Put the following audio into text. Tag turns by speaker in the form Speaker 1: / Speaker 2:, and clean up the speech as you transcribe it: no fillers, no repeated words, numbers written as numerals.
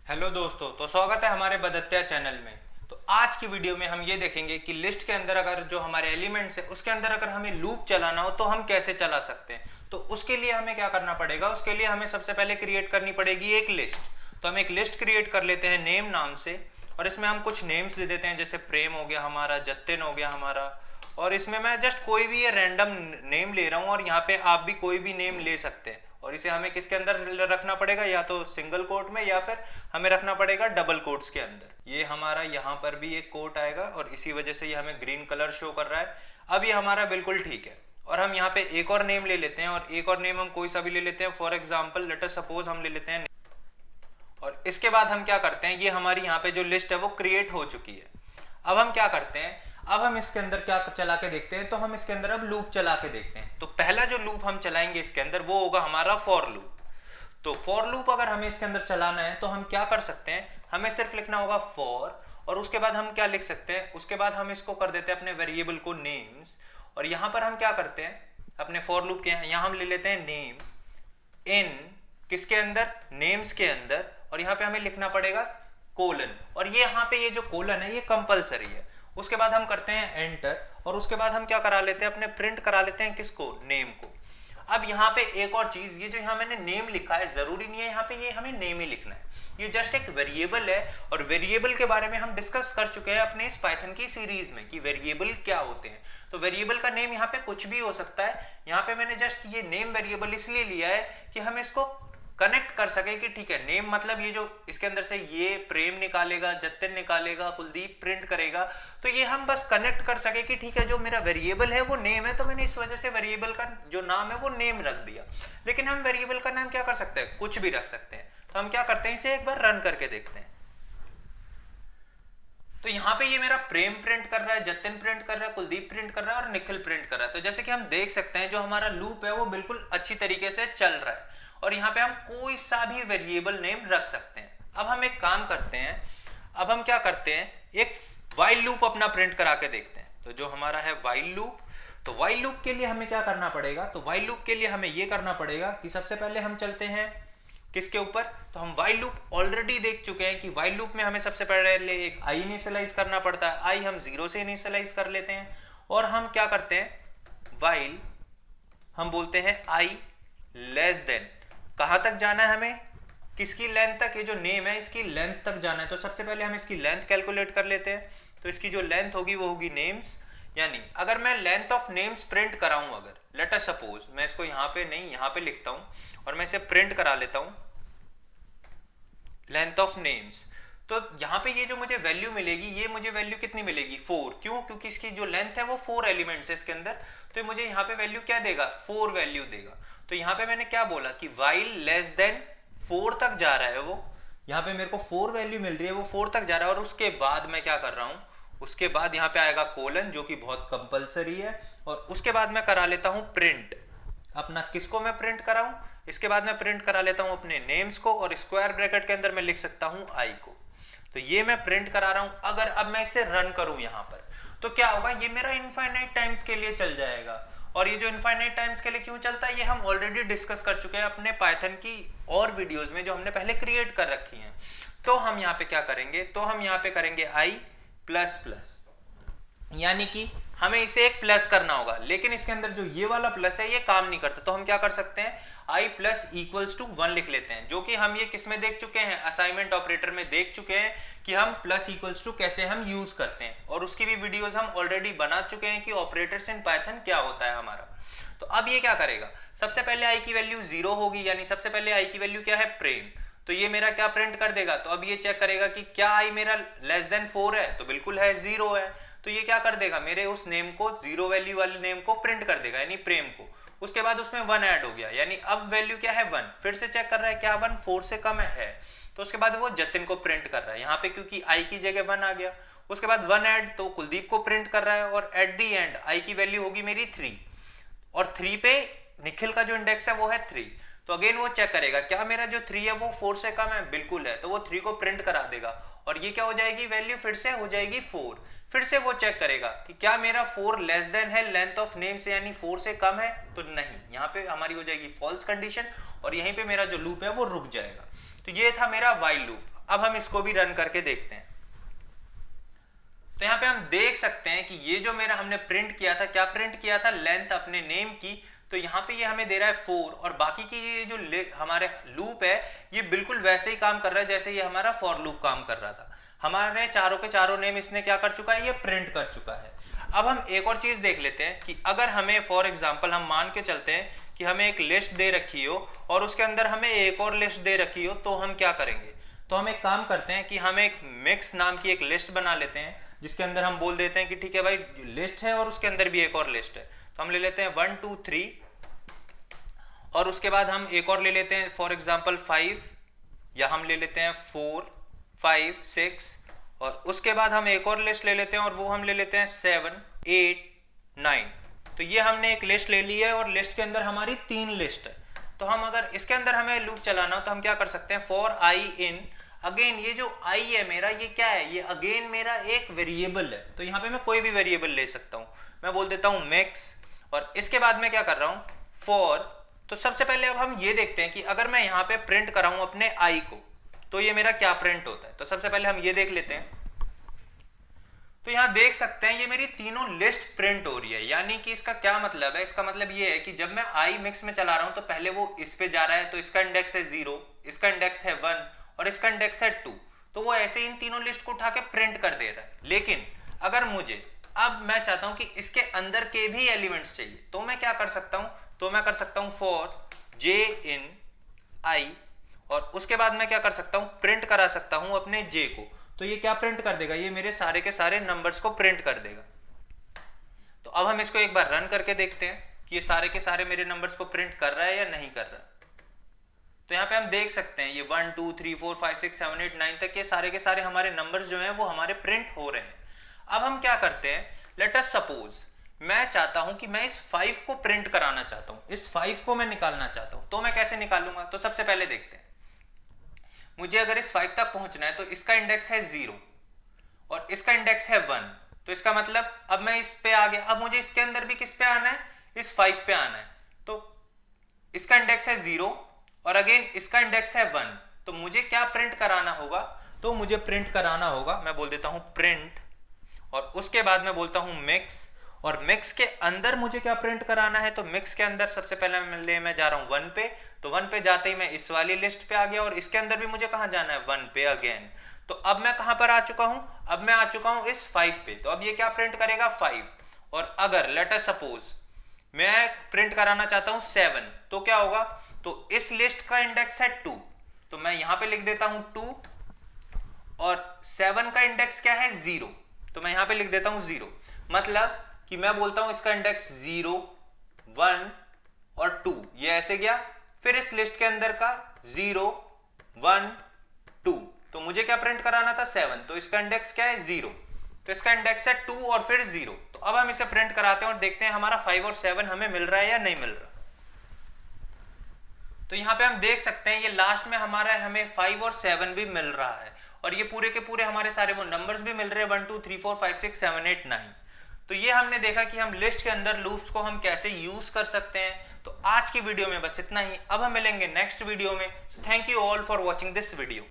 Speaker 1: Hello दोस्तों, तो स्वागत है हमारे बदत्या चैनल में। तो आज की वीडियो में हम ये देखेंगे कि लिस्ट के अंदर अगर जो हमारे एलिमेंट्स है उसके अंदर अगर हमें लूप चलाना हो तो हम कैसे चला सकते हैं। तो उसके लिए हमें क्या करना पड़ेगा, उसके लिए हमें सबसे पहले क्रिएट करनी पड़ेगी एक लिस्ट। तो हम एक लिस्ट क्रिएट कर लेते हैं नेम नाम से, और इसमें हम कुछ नेम्स दे देते हैं, जैसे प्रेम हो गया हमारा, जतिन हो गया हमारा, और इसमें मैं जस्ट कोई भी ये रैंडम नेम ले रहा हूँ और यहाँ पे आप भी कोई भी नेम ले सकते हैं। और इसे हमें किसके अंदर रखना पड़ेगा, या तो सिंगल कोट में या फिर हमें रखना पड़ेगा डबल कोट्स के अंदर। ये हमारा यहाँ पर भी एक कोट आएगा और इसी वजह से ये हमें ग्रीन कलर शो कर रहा है। अब ये हमारा बिल्कुल ठीक है। और हम यहाँ पे एक और नेम ले लेते हैं, और एक और नेम हम कोई सा भी ले लेते हैं। For example let us suppose हम ले लेते हैं, और इसके बाद हम क्या करते हैं, ये हमारी यहाँ पे जो लिस्ट है वो क्रिएट हो चुकी है। अब हम क्या करते हैं, अब हम इसके अंदर क्या चला के देखते हैं, तो हम इसके अंदर अब लूप चला के देखते हैं। तो पहला जो लूप हम चलाएंगे इसके अंदर वो होगा हमारा फॉर लूप। तो फॉर लूप अगर हमें इसके अंदर चलाना है तो हम क्या कर सकते हैं, हमें सिर्फ लिखना होगा फॉर, और उसके बाद हम क्या लिख सकते हैं, उसके बाद हम इसको कर देते हैं अपने वेरिएबल को नेम्स। और यहाँ पर हम क्या करते हैं, अपने फॉर लूप के यहाँ हम ले लेते हैं नेम इन किसके अंदर, नेम्स के अंदर, और यहाँ पे हमें लिखना पड़ेगा कोलन। और ये यहाँ पे ये जो कोलन है ये कंपलसरी है। उसके बाद हम करते हैं एंटर, और उसके बाद हम क्या करा लेते हैं, अपने प्रिंट करा लेते हैं किसको, नेम को। अब यहाँ पे एक और चीज, ये जो यहाँ मैंने नेम लिखा है जरूरी नहीं है यहाँ पे ये हमें नेम ही लिखना है, ये जस्ट एक वेरिएबल है। और वेरिएबल के बारे में हम डिस्कस कर चुके हैं अपने इस पाइथन की सीरीज में कि वेरिएबल क्या होते हैं। तो वेरिएबल का नेम यहाँ पे कुछ भी हो सकता है। यहाँ पे मैंने जस्ट ये नेम वेरिएबल इसलिए लिया है कि हम इसको कनेक्ट कर सके कि ठीक है, नेम मतलब ये जो इसके अंदर से ये प्रेम निकालेगा, जतिन निकालेगा, कुलदीप प्रिंट करेगा, तो ये हम बस कनेक्ट कर सके कि ठीक है जो मेरा वेरिएबल है वो नेम है, तो मैंने इस वजह से वेरिएबल का जो नाम है वो नेम रख दिया। लेकिन हम वेरिएबल का नाम क्या कर सकते हैं, कुछ भी रख सकते हैं। तो हम क्या करते हैं, इसे एक बार रन करके देखते हैं। तो यहाँ पे ये मेरा प्रेम प्रिंट कर रहा है, जतिन प्रिंट कर रहा है, कुलदीप प्रिंट कर रहा है और निखिल प्रिंट कर रहा है। तो जैसे कि हम देख सकते हैं जो हमारा लूप है वो बिल्कुल अच्छी तरीके से चल रहा है, और यहाँ पे हम कोई सा भी वेरिएबल नेम रख सकते हैं। अब हम एक काम करते हैं, अब हम क्या करते हैं, एक व्हाइल लूप अपना प्रिंट करा के देखते हैं। तो जो हमारा है व्हाइल लूप, तो व्हाइल लूप के लिए हमें क्या करना पड़ेगा, तो व्हाइल लूप के लिए हमें ये करना पड़ेगा कि सबसे पहले हम चलते हैं किसके ऊपर, तो हम व्हाइल लूप ऑलरेडी देख चुके हैं कि व्हाइल लूप में हमें सबसे पहले एक आई इनिशियलाइज करना पड़ता है। आई हम 0 से इनिशियलाइज कर लेते हैं, और हम क्या करते हैं, व्हाइल हम बोलते हैं आई लेस देन, कहां तक जाना है हमें, किसकी लेंथ तक, ये जो नेम है इसकी लेंथ तक जाना है। तो सबसे पहले हम इसकी लेंथ कैलकुलेट कर लेते हैं। तो इसकी जो लेंथ होगी वो होगी नेम्स, यानी अगर मैं लेंथ ऑफ नेम्स प्रिंट कराऊं, अगर लेट अस सपोज मैं इसको यहाँ पे नहीं यहाँ पे लिखता हूं और मैं इसे प्रिंट करा लेता हूं लेंथ ऑफ नेम्स, तो यहाँ पे ये जो मुझे वैल्यू मिलेगी, ये मुझे वैल्यू कितनी मिलेगी, 4। क्यों, क्योंकि इसकी जो लेंथ है वो 4 एलिमेंट्स है इसके अंदर, तो मुझे यहाँ पे वैल्यू क्या देगा, 4 वैल्यू देगा। तो यहाँ पे मैंने क्या बोला कि व्हाइल लेस देन 4 तक जा रहा है वो, यहाँ पे मेरे को 4 वैल्यू मिल रही है, वो 4 तक जा रहा है। और उसके बाद मैं क्या कर रहा हूँ, उसके बाद यहाँ पे आएगा कोलन जो कि बहुत कंपलसरी है, और उसके बाद मैं करा लेता हूँ प्रिंट अपना, किसको मैं प्रिंट कराऊं, इसके बाद मैं प्रिंट करा लेता हूं अपने नेम्स को, और स्क्वायर ब्रैकेट के अंदर मैं लिख सकता हूं आई को। तो ये मैं प्रिंट करा रहा हूं। अगर अब मैं इसे रन करूं यहां पर, तो क्या होगा, ये मेरा इनफाइनाइट टाइम्स के लिए चल जाएगा। और ये जो इनफाइनाइट टाइम्स के लिए क्यों चलता है, ये हम ऑलरेडी डिस्कस कर चुके हैं अपने पाइथन की और वीडियोज में जो हमने पहले क्रिएट कर रखी है। तो हम यहाँ पे क्या करेंगे, तो हम यहाँ पे करेंगे आई प्लस प्लस, यानी कि हमें इसे एक प्लस करना होगा, लेकिन इसके अंदर जो ये वाला प्लस है ये काम नहीं करता। तो हम क्या कर सकते हैं, i प्लस इक्वल्स टू 1 लिख लेते हैं, जो कि हम ये किस में देख चुके हैं, असाइनमेंट ऑपरेटर में देख चुके हैं कि हम प्लस इक्वल्स टू कैसे हम यूज करते हैं, और उसकी भी वीडियोस हम ऑलरेडी बना चुके हैं कि ऑपरेटर्स इन पाइथन क्या होता है हमारा। तो अब ये क्या करेगा, सबसे पहले i की वैल्यू 0 होगी, यानी सबसे पहले i की वैल्यू क्या है, प्रेम। तो ये मेरा क्या प्रिंट कर देगा, तो अब ये चेक करेगा कि क्या i मेरा लेस देन 4 है, तो बिल्कुल है, 0 है। तो ये क्या कर देगा, मेरे उस नेम को 0 वैल्यू वाले नेम को प्रिंट कर देगा, यानी प्रेम को। उसके बाद उसमें 1 ऐड हो गया, यानी अब वैल्यू क्या है, 1। फिर से चेक कर रहा है क्या 1 4 से कम है। तो उसके बाद वो जतिन को प्रिंट कर रहा है यहाँ पे, क्योंकि आई की जगह 1 आ गया। उसके बाद 1 ऐड, तो कुलदीप को प्रिंट कर रहा है, और एट दी एंड आई की वैल्यू होगी मेरी 3, और 3 पे निखिल का जो इंडेक्स है वो है 3। तो अगेन वो चेक करेगा क्या मेरा जो 3 है वो 4 से कम है, बिल्कुल है, तो वो 3 को प्रिंट करा देगा, और ये क्या हो जाएगी, वैल्यू फिर से हो जाएगी 4। फिर से वो चेक करेगा कि क्या मेरा 4 लेस देन है लेंथ ऑफ नेम से, यानी 4 से कम है, तो नहीं, यहाँ पे हमारी हो जाएगी फॉल्स कंडीशन, और यहीं पे मेरा जो लूप है वो रुक जाएगा। तो ये था मेरा व्हाइल लूप। अब हम इसको भी रन करके देखते हैं। तो यहाँ पे हम देख सकते हैं कि ये जो मेरा हमने प्रिंट किया था, क्या प्रिंट किया था, लेंथ अपने नेम की। तो यहाँ पे ये हमें दे रहा है 4 और बाकी की ये जो हमारे लूप है ये बिल्कुल वैसे ही काम कर रहा है जैसे ये हमारा फॉर लूप काम कर रहा था। हमारे चारों के चारों नेम इसने क्या कर चुका है, ये प्रिंट कर चुका है। अब हम एक और चीज देख लेते हैं कि अगर हमें फॉर एग्जांपल हम मान के चलते हैं कि हमें एक लिस्ट दे रखी हो और उसके अंदर हमें एक और लिस्ट दे रखी हो, तो हम क्या करेंगे। तो हम एक काम करते हैं कि हम एक मिक्स नाम की एक लिस्ट बना लेते हैं जिसके अंदर हम बोल देते हैं कि ठीक है भाई लिस्ट है और उसके अंदर भी एक और लिस्ट है। तो हम ले लेते हैं 1 2 3 और उसके बाद हम एक और ले लेते हैं फॉर एग्जांपल 5 या हम ले लेते हैं 4 5 6 और उसके बाद हम एक और लिस्ट ले लेते हैं और वो हम ले लेते हैं 7 8 9। तो ये हमने एक लिस्ट ले ली है और लिस्ट के अंदर हमारी 3 लिस्ट है। तो हम अगर इसके अंदर हमें लूप चलाना हो तो हम क्या कर सकते हैं, फॉर आई इन अगेन। ये जो आई है मेरा, ये क्या है, ये अगेन मेरा एक वेरिएबल है। तो यहाँ पे मैं कोई भी वेरिएबल ले सकता हूँ। मैं बोल देता हूँ मिक्स और इसके बाद मैं क्या कर रहा हूँ, फॉर। तो सबसे पहले अब हम ये देखते हैं कि अगर मैं यहाँ पे प्रिंट कराऊं अपने आई को तो ये मेरा क्या प्रिंट होता है। तो सबसे पहले हम ये देख लेते हैं। तो यहाँ देख सकते हैं ये मेरी तीनों लिस्ट प्रिंट हो रही है। यानी कि इसका क्या मतलब है, इसका मतलब ये है कि जब मैं आई मिक्स में चला रहा हूं तो पहले वो इस पे जा रहा है, तो इसका इंडेक्स है 0, इसका इंडेक्स है 1 और इसका इंडेक्स है 2। तो वो ऐसे इन तीनों लिस्ट को उठा के प्रिंट कर दे रहा है। लेकिन अगर मुझे अब मैं चाहता हूं कि इसके अंदर के भी एलिमेंट्स चाहिए तो मैं क्या कर सकता हूं, तो मैं कर सकता हूं फॉर जे इन आई और उसके बाद मैं क्या कर सकता हूं, प्रिंट करा सकता हूं अपने जे को। तो ये क्या प्रिंट कर देगा, ये मेरे सारे के सारे नंबर्स को प्रिंट कर देगा। तो अब हम इसको एक बार रन करके देखते हैं कि ये सारे के सारे मेरे नंबर्स को प्रिंट कर रहा है या नहीं कर रहा। तो यहाँ पे हम देख सकते हैं ये 1 2 3 4 5 6 7 8 9 तक ये सारे के सारे हमारे नंबर्स जो हैं वो हमारे प्रिंट हो रहे हैं। अब हम क्या करते हैं, लेट अस सपोज मैं चाहता हूं कि मैं इस 5 को प्रिंट कराना चाहता हूं, इस 5 को मैं निकालना चाहता हूं। तो मैं कैसे निकालूंगा, तो सबसे पहले देखते हैं। मुझे अगर इस 5 तक पहुंचना है तो इसका इंडेक्स है 0 और इसका इंडेक्स है 1। तो इसका मतलब अब मैं इस पे आ गया। अब मुझे इसके अंदर भी किस पे आना है, इस 5 पे आना है। तो इसका इंडेक्स है 0 और अगेन इसका इंडेक्स है 1। तो मुझे क्या प्रिंट कराना होगा, तो मुझे प्रिंट कराना होगा, मैं बोल देता हूं प्रिंट और उसके बाद मैं बोलता हूं मिक्स। और मिक्स के अंदर मुझे क्या प्रिंट कराना है, तो मिक्स के अंदर सबसे पहले मैं जा रहा हूं 1 पे। तो 1 पे जाते ही मैं इस वाली लिस्ट पे आ गया और इसके अंदर भी मुझे कहां जाना है, 1 पे अगेन। तो अब मैं कहां पर आ चुका हूं, अब मैं आ चुका हूं इस 5 पे। तो अब ये क्या प्रिंट करेगा, 5। और अगर लेट अस सपोज मैं प्रिंट कराना चाहता हूं 7, तो क्या होगा, तो इस लिस्ट का इंडेक्स है 2। तो मैं यहां पे लिख देता हूं 2 और 7 का इंडेक्स क्या है, 0। तो मैं यहां पे लिख देता हूं 0। मतलब कि मैं बोलता हूं इसका इंडेक्स 0 1 और 2, ये ऐसे गया। फिर इस लिस्ट के अंदर का 0 1 2, तो मुझे क्या प्रिंट कराना था, 7। तो इसका इंडेक्स क्या है, 0। तो इसका इंडेक्स है 2 और फिर 0। तो अब हम इसे प्रिंट कराते हैं और देखते हैं हमारा 5 और 7 हमें मिल रहा है या नहीं मिल रहा। तो यहाँ पे हम देख सकते हैं ये लास्ट में हमें 5 और 7 भी मिल रहा है और ये पूरे के पूरे हमारे सारे वो नंबर्स भी मिल रहे हैं 1 2 3 4 5 6 7 8 9। तो ये हमने देखा कि हम लिस्ट के अंदर लूप्स को हम कैसे यूज कर सकते हैं। तो आज की वीडियो में बस इतना ही। अब हम मिलेंगे नेक्स्ट वीडियो में। Thank you all for watching this video.